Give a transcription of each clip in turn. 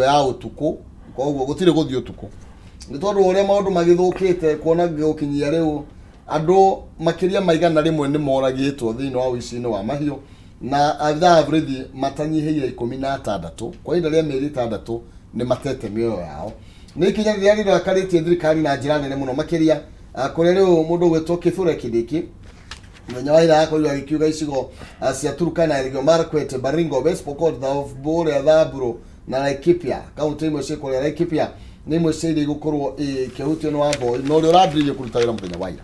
ya utuku koguo gutire guthio utuku ni tondu uria maundu magithukite kuona gukinyia riu andu makiria maigana rimwe ni moragitwo thiini wa uici-ini wa mahiu na average matanyihiire 16 kwa ihinda ria mieri 6 ni matete mioyo yao ni ikinya riria rirakaritie thirikari na njira nene muno makiria kuria riu mundu gwitwo Kithure Kindiki mwenya wa ira akorirwo agikiuga icigo cia Turkana, Elgeyo Marakwet, Baringo, West Pokot, Busia, Thaburu na Laikipia. Kaunti imwe cia kuria Laikipia ni imwe cia iria gukorwo ikihutio ni Wamboi no uri urambiririe kuruta wira muthenya wa ira.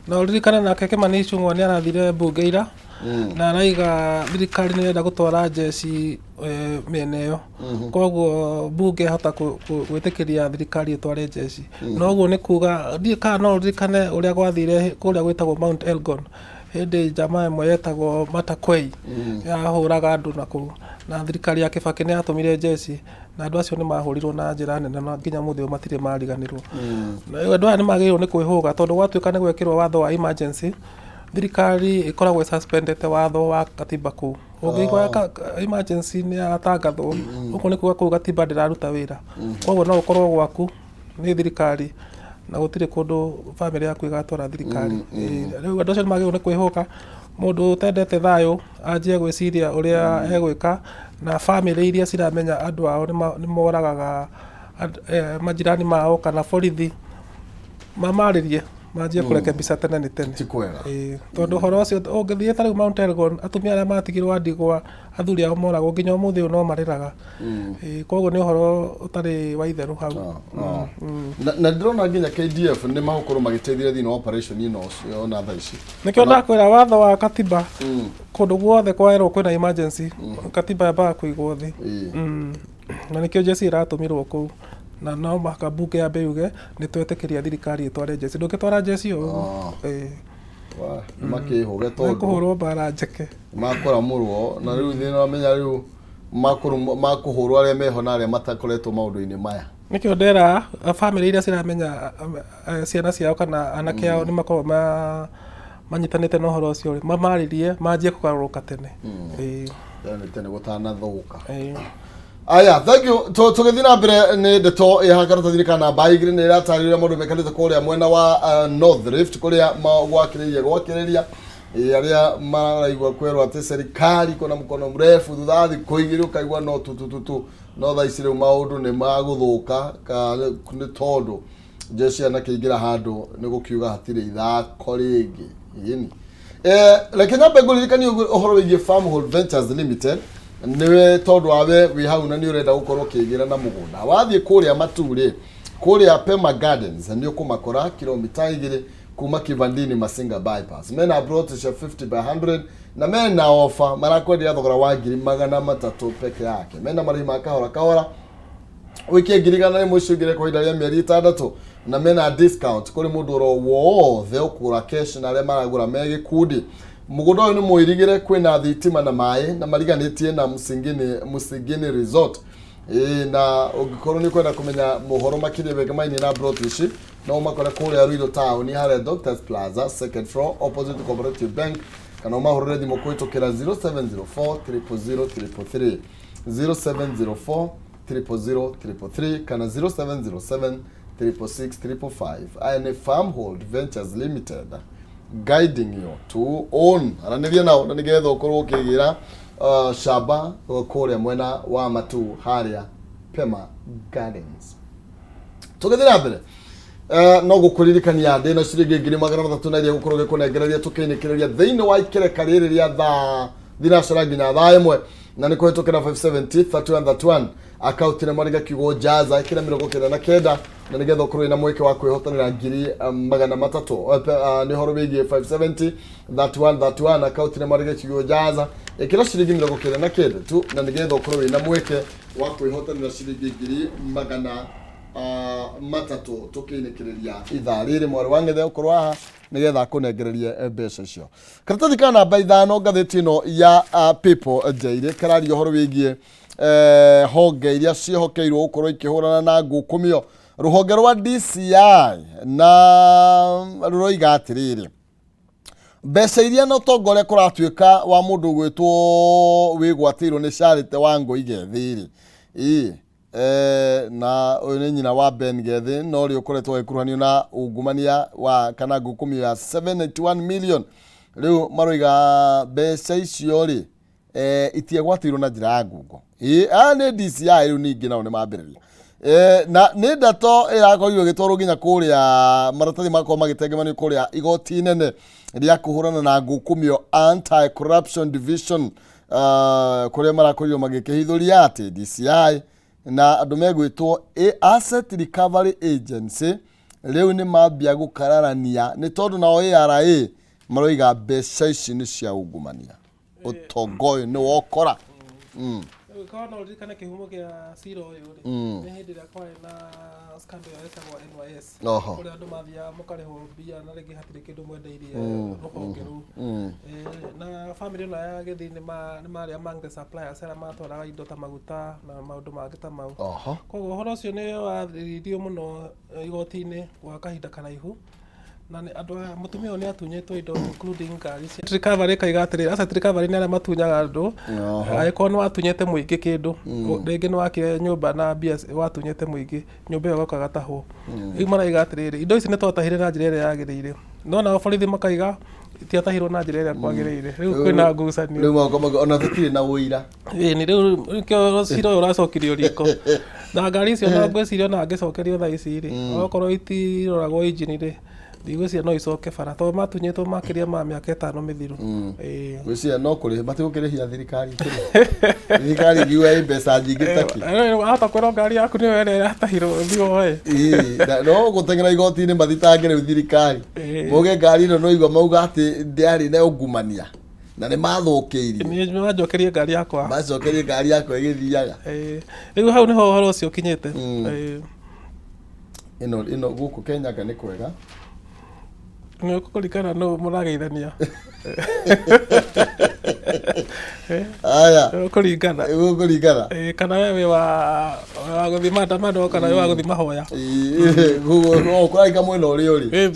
Na uririkana nake Kimani Ichung'wa ni arathire mbunge ira na araiga thirikari nirenda gutwara jeci mene yo koguo mbunge hota gwitikiria thirikari itware jeci no guo ni kuga ndika no uririkane uria gwathire kuria gwitagwo Mount Elgon hindi jamaa imwe yetagwo Matakwei yahuraga andu na thirikari ya Kibaki ni yatumire jeci na andu acio ni mahurirwo na njira nene na nginya muthio matire mariganirwo na andu aya ni magirwo ni kwihuga tondu gwatuika ni gwekirwo watho wa emergency thirikari ikoragwo suspendete watho wa katiba kuu ungigwa emergency ni yatangathwo uko ni kuga katiba ndiraruta wira koguo no ukorwo gwaku ni thirikari na gutire kundu family yaku igatwara thirikari riu andu acio ni magirwo ni kwihuka mundu utendete thayo anjie gwiciria uria egwika na family iria ciramenya andu ao ni moragaga majirani mao kana borithi mamaririe manjie kureke mbica tene ni tene tondu horo ucio ungithie tariu Mount Elgon atumia aria matigirwo ndigwa athuri ao moragwo nginya umuthi no mariraga koguo ni horo utari wa itheru hau na ndrona nginya KDF ni magukorwo magiteithia thiini wa operation ino ona thaa ici nikio ndakwira watho wa katiba kundu guothe kwaerwo kwina emergency katiba yambaga kuigwo thi na nikio jeci iratumirwo kuu na no makabunge ya beuge ni twetikiria thirikari itware jeci ndukitwara jeci makihuge tondu kuhurwo bara njeke makora murwo na riu thina wamenya riu makuhurwo aria meho na aria matakoretwo maundu-ini maya nikio ndera family iria ciramenya ciana ciao kana anake ao ni makorwo manyitanite na uhoro ucio mamaririe manjie kugaruruka tene tene gutanathuka aya thank you tugithina mbere ni ndeto ihakarata thirikana baigire ni iratarire mundu mekanite kuria mwena wa North Rift kuria gwakiriria aria maraigwa kwerwa ati serikali kona mukono mrefu thutha thikũ igĩrĩ ukaigwa no no thaa ici rĩu maundu ni maguthuka ni tondu jeshi anakiingira handu ni gukiuga hatire ithako ringi yini lakini nyambe ngũririkanie ũhoro wĩgiĩ Farmhold Ventures Limited niwe tondu wawe wi hau na ni urenda gukorwo kigira na mugunda wathie kuria Mature kuria Pema Gardens ni ukumakora kilomita 2 kuma Kivandini Masinga bypass mena brought 50 by 100 na mena offer marakwendia thogora wa 300 peke yake mena marima kahora wiki ngirigana ni mucugire kwa idaria mieri 6 na mena discount kuri mundu ro wothe ukura cash na aria maragura megi kudi mugunda uyu ni muirigire kwina thitima na mai na mariganitie na Musingini Resort na ugikorwo ni kwenda kumenya muhoro makirie wega maini na Broadway no makora kuria Ruido Town ni hare Doctors Plaza second floor opposite Cooperative Bank kana mahorere thimo kwitokera 0704 000 0704 000 kana 0707 66655 I am Farmhold Ventures Limited guiding you to own aranithia nao na nigetha ukorwo ukigira shamba kuria mwena wa Matu haria Pema Gardens tugithira mbere no gukuririkania ndi na ciringi 300 na iria gukorwo gikunengereria tukiinikireria thiini wa ikereka riri ria thinacara nginya thaa imwe na ni kuhitukira 570 3131 account ni mariga kiugo jaza ikira 99 na nigetha ukorwo ina mweke wa kwihotanira ngiri 300 ni horo wigi 570 3131 account ni mariga kiugo jaza ikira ciringi 99 tu na nigetha ukorwo ina mweke wa kwihotanira ciringi ngiri 300 tukiinikireria ithaa riri mwari wangethe ukorwo haha nigetha kunengererie mbeca icio karatathi kana namba 5 ngathĩti ino ya People Daily kararia horo wigie honge iria ciehokeirwo gukorwo ikihurana na ngukumio ruhonge rwa DCI na ruroiga atiriri mbeca iria no tongoria kuratuika wa mundu gwitwo wigwatirwo ni Charity Wangui Gethiri na uyu ni nyina wa Ben Gethi no ri ukoretwo gikuruhanio na ungumania wa kana ngukumio ya 71 million riu maroiga mbeca icio ri itiegwatirwo na njira ya ngungo ni DCI riu ningi nao ni mambiriria na nä ndato irakorirwo gätwarwo nginya kårä maratathi makorwo magätengemanio kårä igoti nene rĩa kũhũrana na ngũkũmio Anti-Corruption Division kũrĩa marakorirwo magĩkĩhithũria atĩ DCI na andũ megwĩtwo Asset Recovery Agency rĩu nĩ mambia gũkararania nĩ tondũ nao ARA maroiga mbeca ici nĩ cia ungumania ũtongo ũyũ nĩ wokora Kana ulikana kihumo kia siro yuri ni hindi ria kwa na scandal ya kwa NYS kuri andu mathia mukareho bia na rigi hatire kindu mwendeirie ruhongeru na family na ya Gethi ni mari among the suppliers era matwaraga indo ta maguta na maundu mangi ta mau koguo horo ucio ni wathiririo muno igoti-ini gwa kahinda karaihu na andu mutumia uyu ni atunyitwo indo including ngari cia recovery kaiga atiri asset recovery ni ara matunyaga andu aiko ni watunyete muingi kindu ringi ni wakire nyumba na BS watunyete muingi nyumba iyo gokaga taho riu maraiga atiriri indo ici ni twatahire na njira iria yagiriire no na borithi makaiga tiatahirwo na njira iria kwagiriire riu kwina ngucanio riu mako ona tutire na uira ni riu kio ciro uracokirio riko na ngari icio na ngwicirio na ngicokerio thaa ici ri okorwo itiroragwo engine ri Digwecia no icoke bara to matunyetwo makiria ma miaka 5 mithiru gwiciria no kuri batigukirihia thirikari thirikari giwe mbeca nyingi taki hata kwera ngari yaku ni were hatahiro thio no gutengera igoti-ini mathitangire thirikari muge ngari no igwa mauga ati ndiari na ungumania na ni mathukiirie ni majokerie ngari yakwa macokerie ngari yakwa igithiaga riu hau niho horo ucio kinyete ino guku Kenya ni kwega no kulikana no murageithania aya kulikana kana wewe wa guthima ndamano kana wewe wa guthima hoya no kuraiga mwena uri uri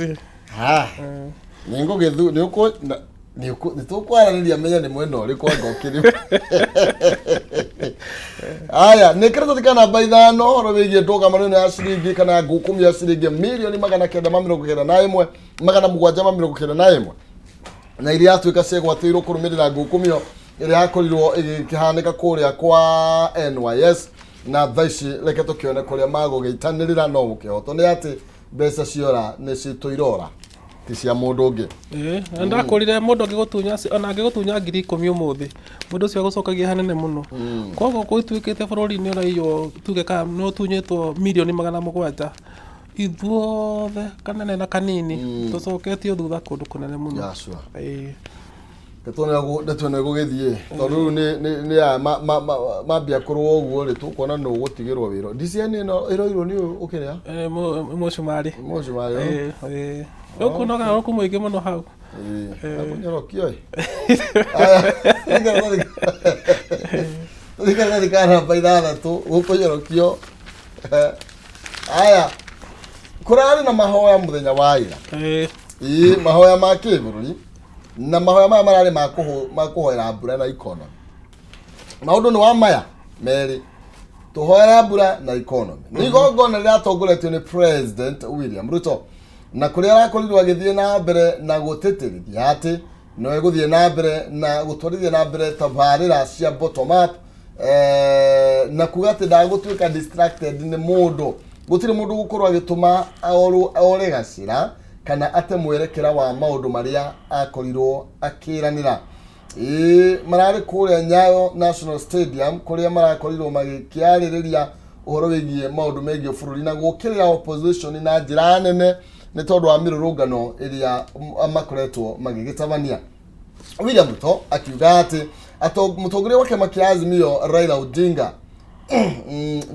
ningo gethu ni tukwaraniria menya ni mwena uri kwa ngokiri aya nekereto tikana baithano horo wigie ndoga manene ya ciringi kana ngũkũmio ya ciringi milioni 991 791 na iria atuika ciegwatĩirwo kũrũmĩrĩra ngũkũmio iria yakorirwo igĩkĩhanĩka kũrĩa kwa NYS na thaa ici reke tũkĩone kũrĩa magũgĩitanĩrĩra no gũkĩhotwo nĩ atĩ mbeca ciora nĩ citũirora ti cia mũndũ ũngĩ ndakorire mũndũ angĩgũtunya ona angĩgũtunya 10,000 umuthi mũndũ ũcio agũcokagia hanene mũno koguo gũtuĩkĩte bũrũri-inĩ ũraiywo tuge kana no tunyĩtwo milioni 700 ithuothe kanene na kanini tũcoketio thutha kũndũ kũnene mũno tuone gũgĩthiĩ tondũ nĩ mambia kũrwo ũguo rĩ tũkuona nũ gũtigĩrwo wĩra DCN ĩno ĩroirwo nĩ ũyũ ũkĩrĩa mũcumari ukunoga roku muingi muno hau akunyorokio aya thikara baithatu ukunyorokio aya kurari na mahoya muthenya wa ira mahoya ma kĩbũrũri na mahoya maya mararĩ makuhoera mbura na economy maũndũ nĩ wa maya merĩ tuhoera mbura na economy nĩ igongona rĩratongoretio nĩ President William Ruto na kuria arakorirwo agithie na mbere na gũtĩtĩrithia atĩ no egũthie na mbere na gũtwarithia na mbere tabarĩra cia bottom up na kuga atĩ ndagũtuĩka distracted nĩ mũndũ gũtirĩ mũndũ gũkorwo agĩtũma ore gacĩra kana ate mwerekera wa maũndũ marĩa akorirwo akĩranĩra mararĩ kũrĩa Nyayo National Stadium kuria marakorirwo magĩkĩarĩrĩria ũhoro wĩgiĩ maũndũ megiĩ bũrũri na gũkĩrĩra opposition na njĩra nene nĩ tondũ wa mĩrũrũngano ĩrĩa makoretwo magĩgĩtabania. William Ruto akiuga atĩ mũtongoria wa kĩama kĩa Azimio Raila Odinga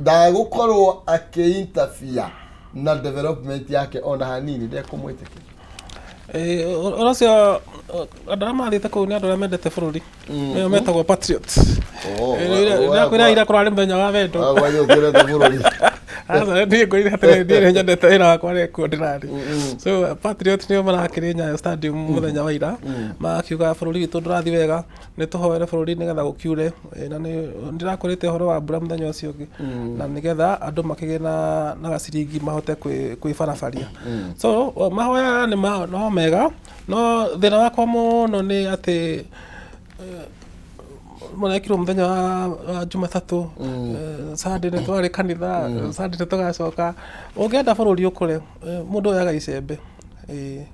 ndagũkorwo akĩinterfere na development yake ona hanini ndekũmwĩtĩkĩra Oracio andũ arĩa mathĩte kũu nĩ andũ arĩa mendete bũrũri nĩo metagwo patriots ndakwĩra ira kũrarĩ mũthenya wa wendo asa ni ngoi hatere ni nyendete wira wakwa ni kuo ndirari so Patriot nio marakiri Nyayo Stadium muthenya wa ira makiuga bururi witu ndurathi wega ni tuhoere bururi nigetha gukiure na ni ndirakurite horo wa mbura muthenya ucio ungi na nigetha andu makige na gaciringi mahote kwibarabaria so mahoya ni no mega no thina wakwa muno ni ati monekirwo muthenya wa Jumatatu Sunday ni twari kanitha Sunday ni tugacoka ungenda bururi ukure mundu oyaga icembe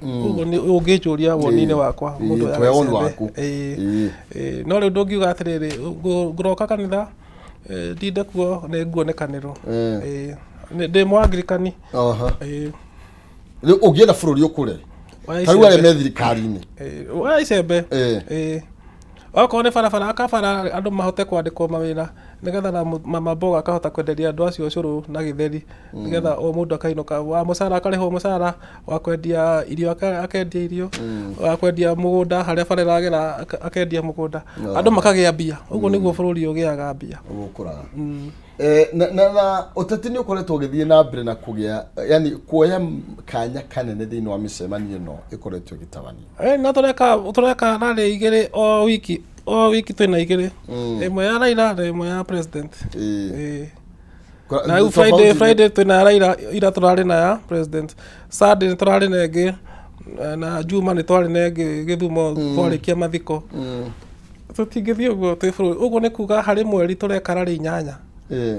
uguo ni ungijuria wonine wakwa mundu oyaga icembe no riu ndungiuga atiriri nguroka kanitha ndinde kuo ni nguonekanirwo ndi mwangirikani riu ungienda bururi ukure tariu ari me thirikari-ini wa icembe okorwo ni barabara akabara andu mahote kwandikwo mawira nigetha na mamboga akahota kwenderia andu acio ucuru na githeri nigetha o mundu akainuka wa mucara akarihwo mucara wa kwendia irio akendia irio wa kwendia mugunda haria bara iragera akendia mugunda andu makagia mbia uguo niguo bururi ugiaga mbia ugukuraga na uteti ni ukoretwo ugithie na mbere na kugia yani kuoya kanya kanene thiini wa micemanio no ikoretwo gitabania na tureka rari igiri o wiki twina igiri imwe ya Raila na imwe ya president na Friday twina Raila ira turari na ya president Saturday turari na ingi na Juma ni twari na ingi Githumo twarikia mathiko tutingithie uguo twi bururi uguo ni kuga hari mweri tureka rari 8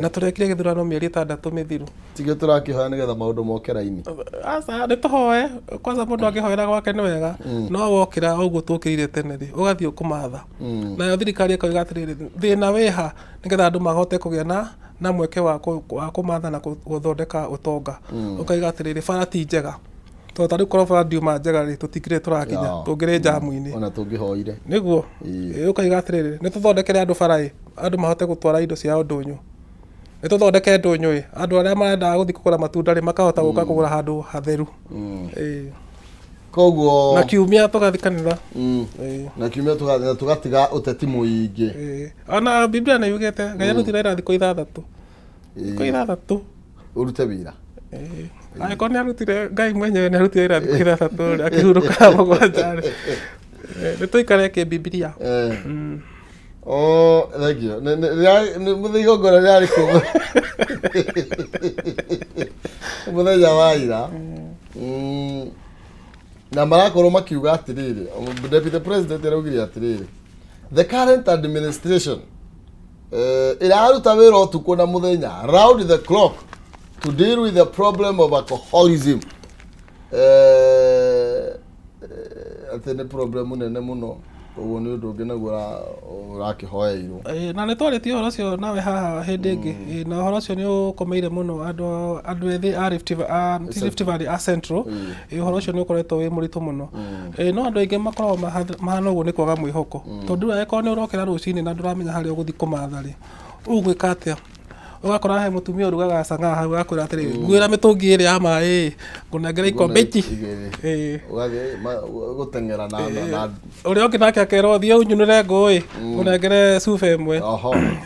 na turekire githurano mieri 6 mithiru tige turakihoya nigetha maundu moke raini asa ni tuhoe kwanza mundu akihoera gwake ni wega no wokira uguo tukirire tene ri ugathie ukumatha na thirikari ikoiga atiriri thina wiha nigetha andu mahote kugia na mweke wa kumatha na guthondeka utonga ukaiga atiriri bara ti njega to tari korwo bara ndiuma njega ri tutikire turakinya tungire jamu-ini ona tungihoire niguo ukaiga atiriri ni tuthondekere andu bara andu mahote gutwara indo cia ndunyu ni tuthondeke ndunyu andu aria marenda guthii kugura matunda ri makahota guka kugura handu hatheru koguo na kiumia tugathikanira na kiumia tugatiga uteti muingi ona Biblia ni yugete Ngai arutire ira thiko 6 urute wira aiko ni arutire Ngai mwenyewe ni arutire ira thiko 6 akihuruka mugwanja ni tuikare ke Biblia thank you. Ni muthigo ngora yari ku. Muthenya wa ira. Na marakorwo makiuga atiriri, Deputy President araugire atiriri. The current administration iraruta wira utuku na muthenya round the clock to deal with the problem of alcoholism. Atene problem nene muno. Uguo ni undu ngina gura urakihoeirwo na ni twaritie horo cio nawe haha hindi ingi na horo cio ni ukomeire muno andu ethi a Rift Valley a Central horo cio ni ukoretwo wi muritu muno no andu aingi makoragwo mahana uguo ni kwaga mwihoko tondu eko ni urokera rucini na nduramenya haria uguthi kumatha ri ugwika atia ugakora he mutumia urugaga canga hau akwira atiri ngwira mitungi iri ya mai ngunengera ikombe iki gutengera na uri ongi nake akero thie unyunire ngui ngunengere cuba imwe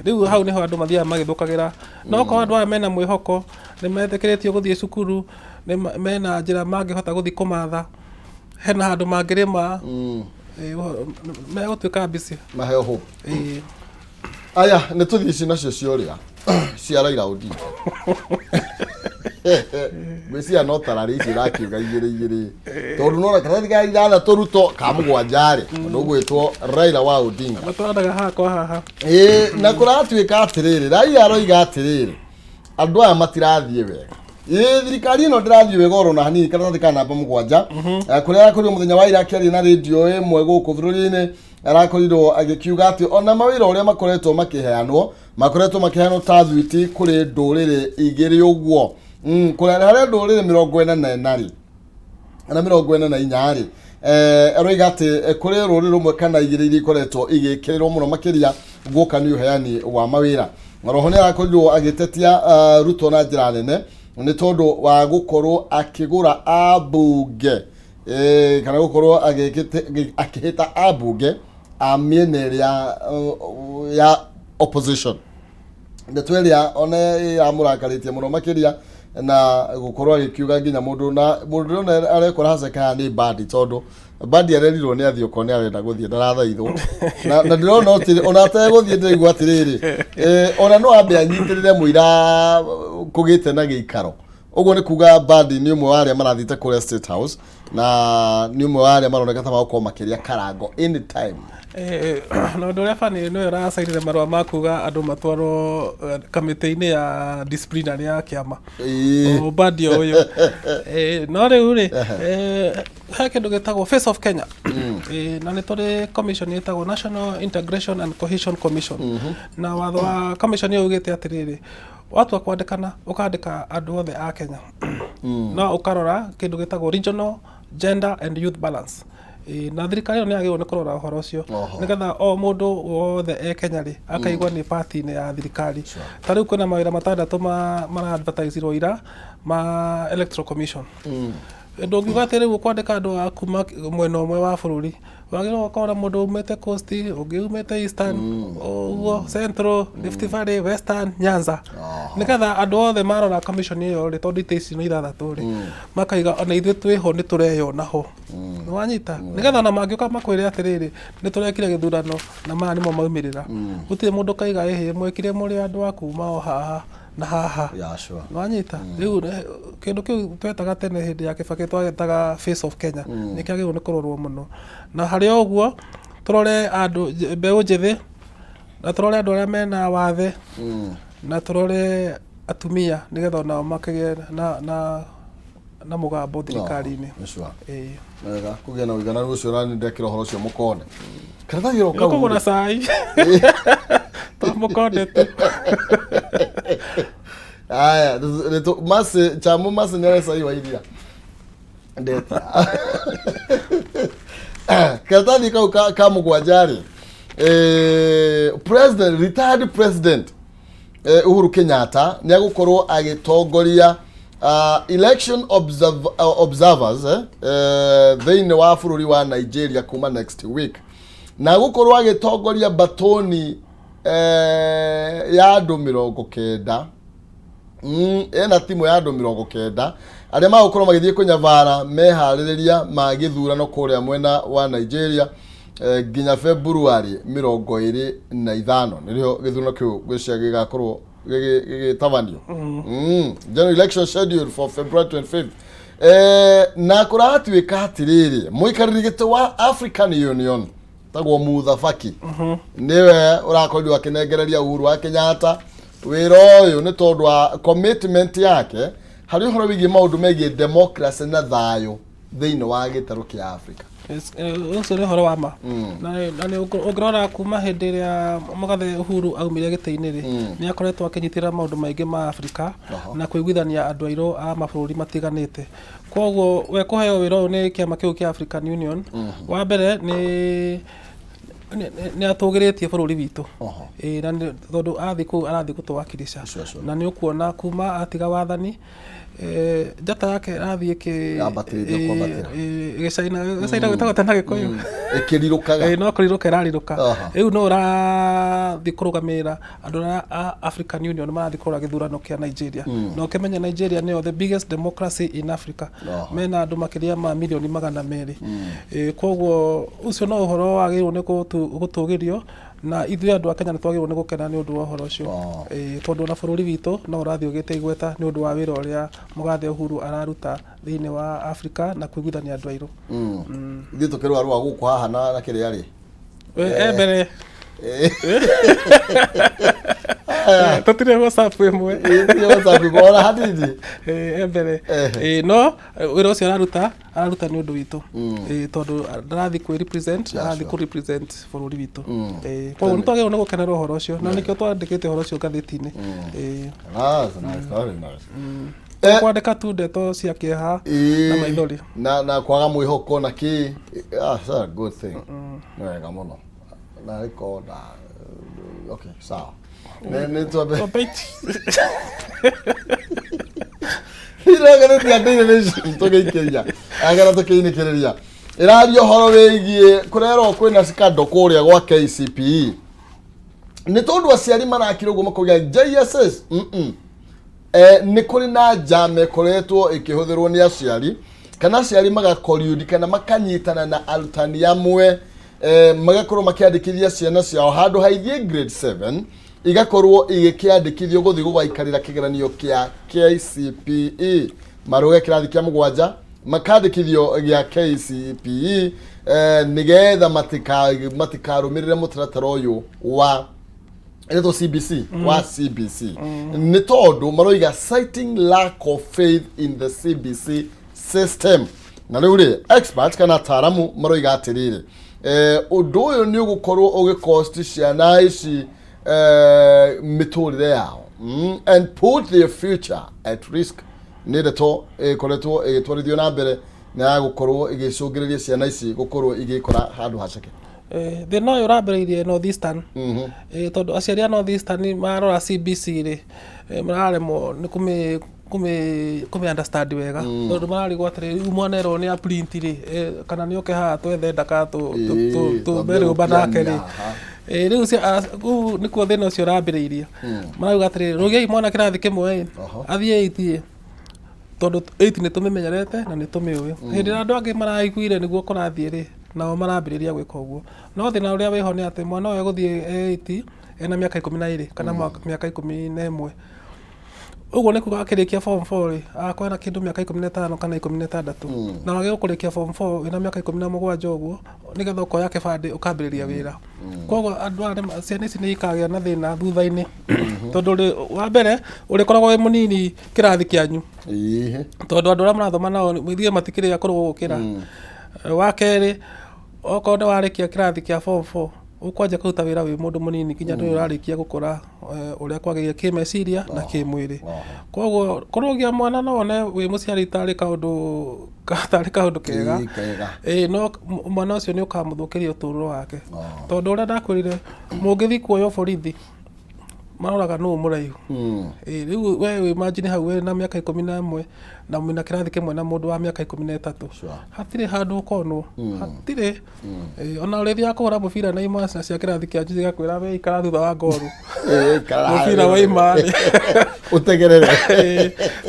riu hau niho andu mathia magithukagira no ko andu aya mena mwihoko ni metekeretio guthie cukuru ni mena njira mangihota guthii kumatha hena handu mangirima megutwika busy maheo hope aya ni tuthii ici nacio cioria cia Raila Odinga Mesi no tarari ici rakiuga igiri tondu no karathi ga ithatha turuto ka mugwanjari ndu gwitwo Raila wa Odinga matwaraga hakwa haha na kuratwika atiriri Raila aroiga atiriri andu aya matirathie wega thirikari no ndirathie wega oro na hanini karathi ka namba mugwanja kuria kuri muthenya wa ira akiaria na radio imwe guku bururi-ini arakorirwo agikiuga ati ona mawira uria makoretwo makiheanwo ta thwiti kuri nduriri igiri uguo kuria haria nduriri 44 ri na 44 ri aroiga ati kuri ruriri rumwe kana igiri iri koretwo igikirirwo muno makiria guka ni uheani wa mawira roho ni arakorirwo agitetia Ruto na njira nene ni tondu wa gukorwo akigura abunge kana gukorwo akihita abunge a miene ya opposition ndeto ĩrĩa ona yamũrakaritie mũno makĩria na gũkorwo agĩkiuga nginya mũndũ ona arekora haceka nĩ badi tondũ badi arerirwo nĩ athio ko nĩ arenda gũthiĩ ndarathaithwo na ndĩrona ona ategũthiĩ ndĩraigua atĩrĩrĩ ona no ambe anyitĩrĩre mũira kũgĩte na gĩikaro. Ũguo nĩ kuga badi nĩ ũmwe wa arĩa marathite kũrĩa State House na nĩ ũmwe wa arĩa maroneka ta magũkorwo makĩria karango anytime. No ũndũ ũrĩa bani nĩwe ũracairire marũa ma kuga andũ matwarwo kamĩtĩ-inĩ ya disciplinary ya kĩama badi ũyũ no rĩu rĩ he kĩndũ gĩtagwo Face of Kenya na nĩ tũrĩ commission ĩtagwo National Integration and Cohesion Commission na watho wa commission ĩyo ugĩte atĩrĩrĩ watua kwandĩkana ũkandĩka andũ othe a Kenya no ũkarora kĩndũ gĩtagwo regional gender and youth balance na thirikari ĩyo nĩ yagĩrĩirwo nĩ kũrora ũhoro ũcio nĩgetha o mũndũ wothe e Kenya rĩ akaigua nĩ party-inĩ ya thirikari. Ta rĩu kwĩna mawĩra matandatũ mara-advertise-irwo ira ma Electoral Commission. Ndũngiuga atĩ rĩu kwandĩka andũ a kuma mwena ũmwe wa bũrũri wagĩrĩirwo gũkorwo na mũndũ umĩte Coast, ũngĩ umĩte Eastern, ũguo Central, Rift Valley, Western, Nyanza nĩgetha andũ othe marora commission ĩyo rĩ tondũ itĩ ici nĩ ithathatũ rĩ makaiga ona ithuĩ twĩho nĩ tũreyona ho nĩ wanyita nĩgetha ona mangĩũka makwĩre atĩrĩrĩ nĩ tũrekire gĩthurano na maya nĩmo maumĩrĩra gũtirĩ mũndũ kaiga mwekire mũrĩ andũ a kuma o haha na haha nĩ wanyita rĩu kĩndũ kĩu twetaga tene hĩndĩ ya Kibaki twagetaga Face of Kenya nĩ kĩagĩrĩirwo nĩ kũrorwo mũno na harĩ o ũguo tũrore andũ mbeũ njĩthĩ na tũrore andũ arĩa mena wathe na tũrore atumia nĩgetha onao makĩgĩe na mũgambo thirikari-inĩ. Wega kũgĩa na ũigananu ũcio na nĩ ndekĩra ũhoro ũcio mũkone karatathi kau kũgũra cai mũkonde tu. Aya mase chamu mase nĩ cai wa iria ndeta karatathi kau ka mũgwanjarĩ retired president Uhuru Kenyatta nĩ agũkorwo agĩtongoria election observers thĩinĩ wa bũrũri wa Nigeria kuma next week na gũkorwo agĩtongoria batoni ya andũ 90 ena timu ya andũ 90 arĩa magũkorwo magĩthiĩ kũnyabara meharĩrĩria ma gĩthurano kũrĩa mwena wa Nigeria nginya February 25 nĩrĩo gĩthurano kĩu gwĩcia gĩgakorwo gĩgĩtabanio. General election scheduled for February 25th. Na kũratuĩka atĩrĩrĩ mũikarĩri gĩtĩ wa African Union tagwo Mutha Faki niwe ũrakorirwo akĩnengereria Uhuru wa Kenyatta wĩra ũyũ nĩ tondũ wa commitment yake harĩ ũhoro wĩgiĩ maũndũ megiĩ democracy na thayũ thĩinĩ wa gĩtarũ kĩa Africa. Ũcio nĩ ũhoro wa ma na nĩ ũngĩrora kuma hĩndĩ ĩrĩa mũgathe Uhuru aumire gĩtĩ-inĩ rĩ nĩ akoretwo akĩnyitĩrĩra maũndũ maingĩ ma Africa na kũiguithania andũ airũ a mabũrũri matiganĩte. Koguo we kũheo wĩra ũyũ nĩ kĩama kĩu kĩa African Union wa mbere nĩ atũgĩrĩtie bũrũri witũ na tondũ athi kũu arathi gũtũwakilisha na nĩ ũkuona kuma atiga wathani njata yake arathiĩ gĩcaina gwĩtagwo tena Gĩkũyũ ĩkĩrirũkaga no kũrirũka ĩrarirũka rĩu no ũrathiĩ kũrũgamĩrĩra andũ a African Union marathiĩ kũrora gĩthurano kĩa Nigeria na ũkĩmenya Nigeria nĩyo the biggest democracy in Africa mena andũ makĩria ma milioni 200 koguo ũcio no ũhoro wagĩrĩirwo nĩ gũtũgĩrio na ithuĩ andũ a Kenya nĩ twagĩrĩirwo nĩ gũkena nĩ ũndũ wa ũhoro ũcio tondũ na bũrũri witũ no ũrathiĩ ũgĩte igweta nĩ ũndũ wa wĩra ũrĩa mũgathe Uhuru araruta thĩinĩ wa Africa na kũiguithania andũ airũ. Ithuĩ tũkĩrũa gũkũ haha na kĩrĩa rĩ mbere tũtirĩ WhatsApp ĩmwe ona hadithi mbere no wĩra ũcio araruta nĩ ũndũ witũ tondũ ndarathiĩ kwĩ represent arathi kũ represent bũrũri witũ koguo nĩ twagĩrĩirwo nĩ gũkenera ũhoro ũcio na nĩkĩo twandĩkĩte ũhoro ũcio ngathĩti-inĩ kwandĩka tu ndeto cia kĩeha na maithori na kwaga mwĩhoko na kĩ good thing nĩ wega mũno na recorda okay sawa nĩ twambe iraga nĩ ndĩire tũgĩikĩria agara tũkĩinĩkĩrĩria ĩraria ũhoro wĩgiĩ kũrerwo kwĩna scandal kũrĩa gwa KCPE nĩ tondũ aciari marakire ũguo makauga JSS nĩ kũrĩ na njama ĩkoretwo ĩkĩhũthĩrwo nĩ aciari kana aciari magakoriũdi kana makanyitana na arutani amwe magakorwo makĩandĩkithia ciana ciao handũ haithie grade 7 igakorwo igĩkĩandĩkithio gũthiĩ gũgaikarĩra kĩgeranio kĩa KCPE marũge kĩrathi kĩa mũgwanja makandĩkithio gĩa KCPE nĩgetha matikarũmĩrĩre mũtaratara ũyũ wa eto CBC wa CBC nĩ tondũ maroiga citing lack of faith in the CBC system na rĩu rĩ experts kana ataaramu maroiga atĩrĩrĩ ũndũ ũyũ nĩ ũgũkorwo ũgĩcost ciana ici mĩtũrĩre yao and put their future at risk nĩ ndeto ĩkoretwo ĩgĩtwarithio na mbere na gũkorwo igĩcũngĩrĩria ciana ici gũkorwo igĩkora handũ haceke thĩna ũyũ ũrambĩrĩirie North Eastern tondũ aciari a North Eastern marora CBC rĩ mararemwo nĩ kũmĩ understand wega tondũ mararigwo atĩrĩrĩ mwana erwo nĩ print rĩ kana nĩ oke haha twethe ndaka tũmbere ũbanake rĩ rĩu nĩkuo thĩna ũcio ũrambĩrĩirie marauga atĩrĩrĩ rũgiai mwana kĩrathi kĩmwe athiĩ 8 tondũ 8 nĩ tũmĩmenyerete na nĩ tũmĩũĩ hĩndĩ ĩrĩa andũ angĩ maraiguire nĩguo kũrathiĩ rĩ nao marambĩrĩria gwĩka ũguo no thĩna ũrĩa wĩho nĩ atĩ mwana ũyũ gũthiĩ 8 ena mĩaka 12 kana mĩaka 11 ũguo nĩ kuga akĩrĩkia form 4 rĩ akorwo na kĩndũ mĩaka 15 kana 16 na wage gũkũrĩkia form 4 wĩna mĩaka 17 ũguo nĩgetha ũkoya kĩbandĩ ũkambĩrĩria wĩra koguo andũ arĩa ciana ici nĩ ikagĩa na thĩna thutha-inĩ tondũ wa mbere ũrĩkoragwo wĩ mũnini kĩrathi kĩanyu tondũ andũ arĩa marathoma nao ithuĩ matikĩrĩ akũrũ gũkĩra wa kerĩ okorwo nĩ warĩkia kĩrathi kĩa form 4 ũkwanja kũruta wĩra wĩ mũndũ mũnini kinya ndũrĩ ũrarĩkia gũkũra ũrĩa kwagĩrĩire kĩmeciria na kĩmwĩrĩ koguo kũrũgia mwana no one wĩ mũciari tarĩ kaũndũ kega no mwana ũcio nĩ ũkamũthũkĩria ũtũũro wake tondũ ũrĩa ndakwĩrire mũngĩthiĩ kuoywo borithi maroraga nũũ mũraihu rĩu we imagine hau we na mĩaka 11 na mwĩna kĩrathi kĩmwe na mũndũ wa mĩaka 13 hatirĩ handũ ũkonwo hatirĩ ona ũrĩthiaga kũhũra mũbira na imasi na cia kĩrathi kĩanyu cigakwĩra we ikara thutha wa ngoru mũbira wa imani ũtegerere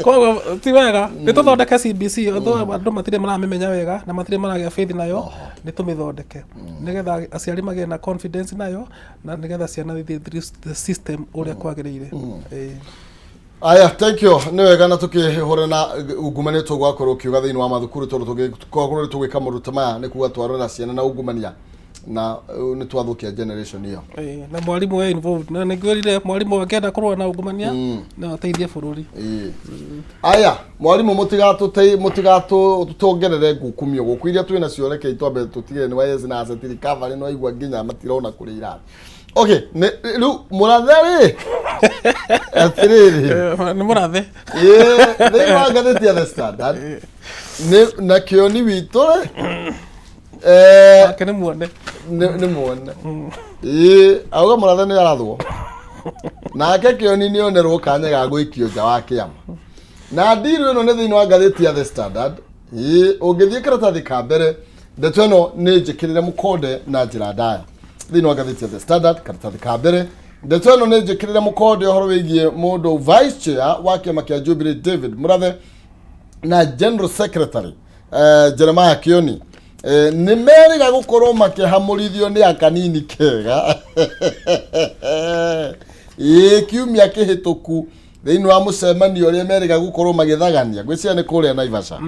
koguo ti wega nĩ tũthondeke CBC andũ matirĩ maramĩmenya wega na matirĩ maragĩa faith nayo nĩ tũmĩthondeke nĩgetha aciari magĩe na confidence nayo na nĩgetha ciana through the system ũrĩa kwagĩrĩire aya thank you nĩ wega na tũkĩhũra na ungumania tũgwakorwo kiuga thĩinĩ wa mathukuru tondũ tũgĩka maũndũ maya nĩ kuga twarora ciana na ungumania na nĩ twathukia generation iyo na mwarimu we involved na nĩngwĩrire mwarimu angĩenda kũrũa na ungumania na ateithie bũrũri aya mwarimu mũtigatũtongerere ngukumio gũkũ iria twĩna cio reke itwambe tũtigĩre nĩ wayes na asset recovery no igua nginya matirona kũrĩa irathi okay rĩu mũrathe rĩ atĩrĩrĩ nĩ mũrathe thĩinĩ wa ngathĩti ya The Standard na kĩoni witũ nĩ muone auga mũrathe nĩ arathwo nake kĩoni nĩ onerwo kanya ga gũikio nja wa kĩama na ndiru ĩno nĩ thĩinĩ wa ngathĩti ya The Standard ũngĩthiĩ karatathi ka mbere ndeto ĩno nĩ njĩkĩrĩre mũkonde na njĩra ndaya thĩinĩ wa ngathĩti ya The Standard karatathi ka mbere ndeto ĩno nĩ njĩkĩrĩre mũkonde ũhoro wĩgiĩ mũndũ vice chair wa kĩama kĩa Jubilee David Mũrathe na general secretary Jeremiah Kioni nĩ meriga gũkorwo makĩhamũrithio nĩ akanini kega kiumia kĩhĩtũku thĩinĩ wa mũcemanio ũrĩa meriga gũkorwo magĩthagania gwĩciria nĩ kũrĩa Naivasha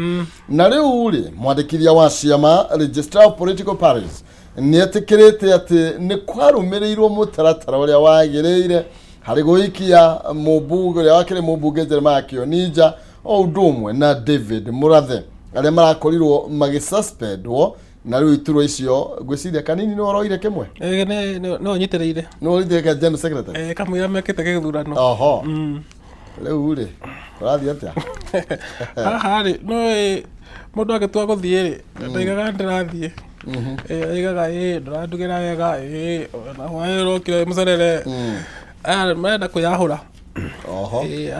na rĩu rĩ mwandĩkithia wa ciama registrar of political parties nĩ etĩkĩrĩte atĩ nĩ kwarũmĩrĩirwo mũtaratara ũrĩa wagĩrĩire harĩ gũikia mũmbunge ũrĩa wakĩrĩ mũmbunge Jeremiah Kioni nja o ũndũ ũmwe na David Mũrathe arĩa marakorirwo magĩsuspendwo na rĩu iturwa icio gwĩciria kanini nĩ oroire kĩmwe no nyitĩrĩire general secretary kamũira mekĩte gĩthurano rĩu rĩ ũrathiĩ atĩa haha rĩ no mũndũ agĩtua gũthiĩ rĩ ndaigaga ndĩrathiĩ aigaga ndũrandugĩra wega ũrokire mũcerere marenda kwĩyahũra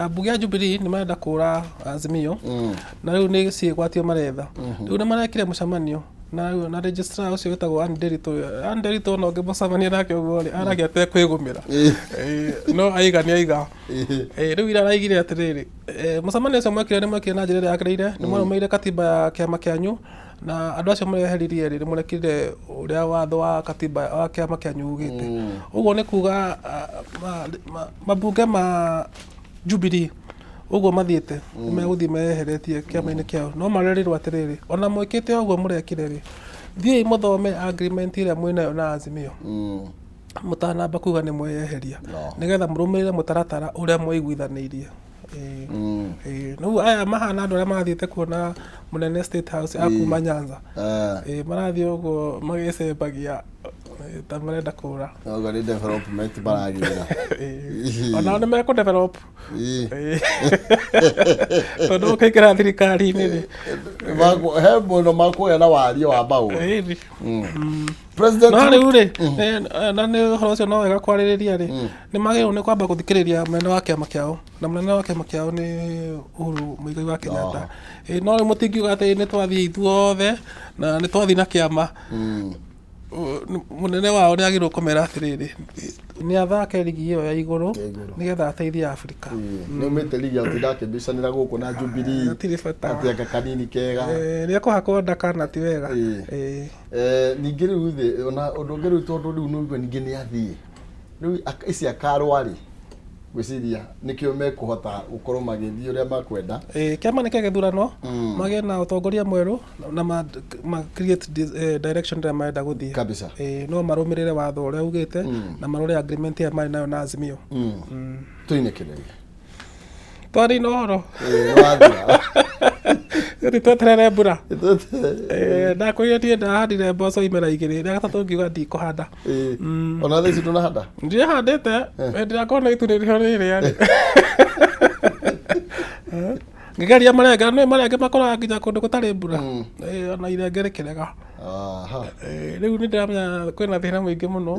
ambunge a Jubilee nĩ marenda kũra Azimio na rĩu nĩ ciĩgwatio maretha rĩu nĩ marekire mũcemanio na registrar ucio wetagwo Anne Nderitu no ngĩmũcemania nake ũguo rĩ aragia atekwĩgũmĩra no aiga nĩ aiga rĩu ira araigire atĩrĩrĩ mũcemanio ũcio mwekire nĩ mwekire na njĩra ĩrĩa yagĩrĩire nĩ mwarũmĩrĩire katiba ya kĩama kĩanyu na andũ acio mũreheririe rĩ nĩ mũrekire ũrĩa watho wa katiba wa kĩama kĩanyu ugĩte ũguo nĩ kuga mambunge ma Jubilee ũguo mathiĩte nĩ megũthiĩ meyeheretie kĩama-inĩ kĩao no marerirwo atĩrĩrĩ ona mwĩkĩte ũguo mũrekire rĩ thiĩ mũthome agreement ĩrĩa mwĩnayo na Azimio mũtanamba kuga nĩ mweyeheria nĩgetha mũrũmĩrĩre mũtaratara ũrĩa mwaiguithanĩirie no aya mahana andũ arĩa mathiĩte kuona mũnene State House akuma Nyanza marathiĩ ũguo magĩcembagia ta marenda kũra no nĩ development baragĩra ona nĩ mekũ develop tondũ ũkaingĩra thirikari-inĩ rĩ he mũno makũgĩa na wario wa maũndũ President no rĩu rĩ na nĩ ũhoro ũcio no wega kwarĩrĩria rĩ nĩ magĩrĩirwo nĩ kwamba gũthikĩrĩria mũnene wa kĩama kĩao na mũnene wa kĩama kĩao nĩ Uhuru Muigai wa Kenyatta no rĩu mũtingiuga atĩ nĩ twathiĩ ithuothe na nĩ twathiĩ na kĩama munene wao nĩ agĩrĩirwo kũmera atĩrĩrĩ nĩ athake ligi ĩyo ya igũrũ nĩgetha ateithie Afrika nĩ umĩte ligi atĩ ndakĩmbicanĩra gũkũ na Jubilee atĩ kanini kega nĩ akũhakwo ndaka na ti wega ningĩ rĩu thĩ ona ũndũ ũngĩ rĩu tondũ rĩu nĩũigua ningĩ nĩ athiĩ rĩu ici akarwarĩ gwĩciria nĩkĩo mekũhota gũkorwo magĩthiĩ ũrĩa makwenda kĩama nĩ kĩagĩthurano magĩe na ũtongoria mwerũ na ma create direction ĩrĩa marenda gũthiĩ kabisa no marũmĩrĩre watho ũrĩa ugĩte na marore agreement ĩrĩa marĩ nayo na Azimio tũine kĩrĩa twari no horo wathia tweterere mbura ndakwĩrĩtie ndahandire mboco imera igĩrĩ rĩa gatatũ ngiuga ndikũhanda ona thaa ici ndũnahanda ndihandĩte ndĩrakorwo itu nĩrĩo rĩrĩa ngĩgeria marenge makoraga nginya kũndũ gũtarĩ mbura ona irenge rĩkĩrega rĩu nĩ ndĩramenya kwĩna thĩna mũingĩ mũno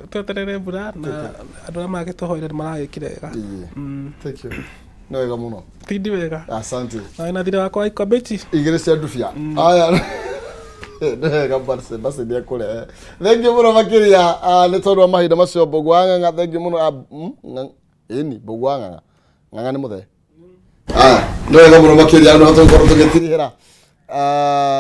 tweterere mbura na andũ arĩa magĩtũhoire nĩ maragĩkire wega no wega mũno tindi wega asante na thĩna wakwa ikobeti igĩrĩ cia ndubia aya ndega basi nĩ akũre thengi mũno makĩria nĩ tondũ wa mahinda macio Mbũgũ wa Ng'ang'a thengi mũno ĩni Mbũgũ wa Ng'ang'a Ng'ang'a nĩ mũthee nĩ wega mũno makĩria andũ tũkorwo tũgĩtirihĩra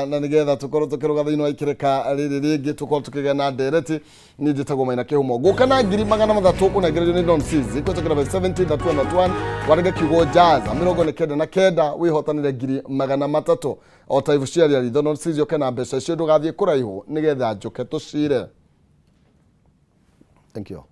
na nĩgetha tũkorwo tũkĩrũga thĩinĩ wa ikĩrĩka rĩrĩ rĩngĩ tũkorwo tũkĩgĩa na ndereti niĩ njĩtagwo Maina Kĩhumo gũka na 300 ũkũnengererio nĩ Don Seeds ikwetũkĩra 17 warege kiugo Jaza 99 wĩhotanĩre 300 o ta ibu cia rĩari Don Seeds yoke na mbeca icio ndũgathiĩ kũraihu nĩgetha njoke tũcire. Thank you.